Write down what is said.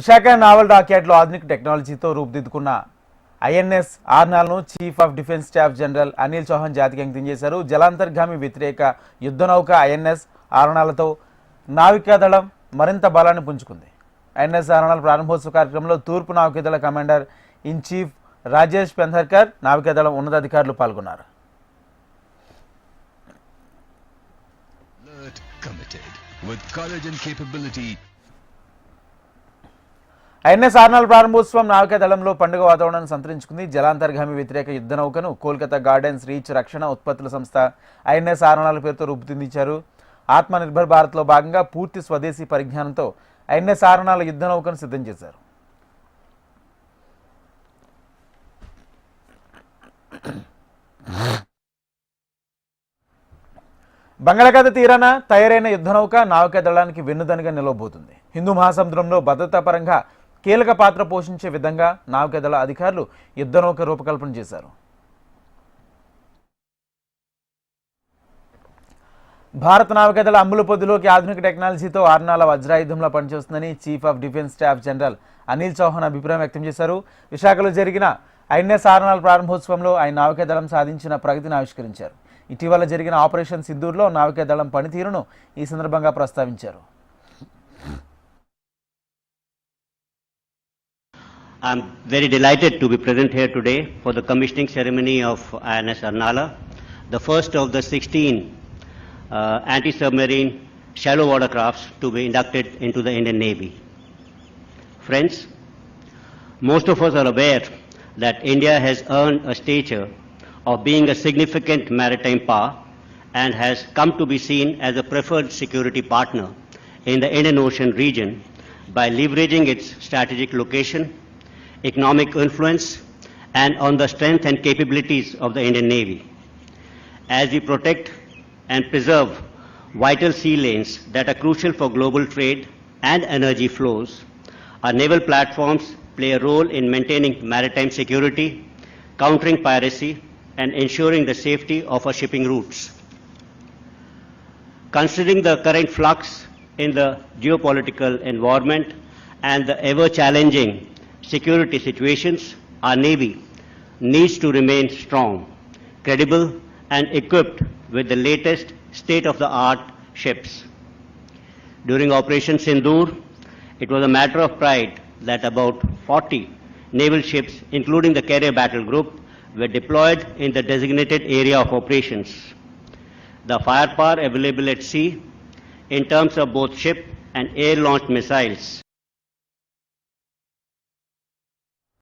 Visakha naval డాక్యార్డ్లో ఆధునిక టెక్నాలజీతో రూపుదిద్దుకున్న ఐఎన్ఎస్ ఆర్నాల్ను chief of defence staff general Anil Chauhan జాతికి అంకితం చేశారు. జలాంతర్గామి వ్యతిరేక యుద్ధ నౌక ఐఎన్ఎస్ ఆర్నాలతో నావికాదళం మరింత బలాన్ని పుంజుకుంది. ఐఎన్ఎస్ ఆర్నాల్ ప్రారంభోత్సవ కార్యక్రమంలో తూర్పు నావికాదళ కమాండర్ ఇన్ చీఫ్ రాజేష్ పెంధర్కర్, నావికాదళం ఉన్నతాధికారులు పాల్గొన్నారు. ఐఎన్ఎస్ ఆర్నాల్ ప్రారంభోత్సవం నావికాదళంలో పండుగ వాతావరణాన్ని సంతరించుకుంది. జలాంతర్గామి వ్యతిరేక యుద్ధ నౌకను కోల్కతా గార్డెన్స్ రీచ్ రక్షణ ఉత్పత్తుల సంస్థ ఐఎన్ఎస్ ఆర్నాల్ పేరుతో రూపుదిద్దించారు. ఆత్మ నిర్భర్ భారత్లో భాగంగా పూర్తి స్వదేశీ పరిజ్ఞానంతో ఐఎన్ఎస్ ఆర్నాల్ యుద్ధ నౌకను సిద్ధం చేశారు. బంగాళాఖాత తీరాన తయారైన యుద్ధ నౌక నావికాదళానికి వెన్నుదన్నుగా నిలవబోతుంది. హిందూ మహాసముద్రంలో భద్రతా పరంగా కీలక పాత్ర పోషించే విధంగా నావికాదళ అధికారులు యుద్ధ నౌక రూపకల్పన చేశారు. భారత నావికాదళ అమ్ముల పొద్దులోకి ఆధునిక టెక్నాలజీతో ఆర్నాల వజ్రాయుధంలో పనిచేస్తుందని chief of defence staff general Anil Chauhan అభిప్రాయం వ్యక్తం చేశారు. విశాఖలో జరిగిన ఐఎన్ఎస్ ఆర్నాల్ ప్రారంభోత్సవంలో ఆయన నావికాదళం సాధించిన ప్రగతిని ఆవిష్కరించారు. ఇటీవల జరిగిన ఆపరేషన్ సింధూర్లో నావికాదళం పనితీరును ఈ సందర్భంగా ప్రస్తావించారు. I'm very delighted to be present here today for the commissioning ceremony of INS Arnala, the first of the 16 anti-submarine shallow water crafts to be inducted into the Indian Navy. Friends, most of us are aware that India has earned a stature of being a significant maritime power and has come to be seen as a preferred security partner in the Indian Ocean region by leveraging its strategic location, economic influence, and on the strength and capabilities of the Indian Navy. As we protect and preserve vital sea lanes that are crucial for global trade and energy flows, our naval platforms play a role in maintaining maritime security, countering piracy, and ensuring the safety of our shipping routes. Considering the current flux in the geopolitical environment and the ever-challenging security situations, our Navy needs to remain strong, credible, and equipped with the latest state-of-the-art ships. During Operation Sindoor, it was a matter of pride that about 40 naval ships, including the carrier battle group, were deployed in the designated area of operations. The firepower available at sea in terms of both ship and air-launched missiles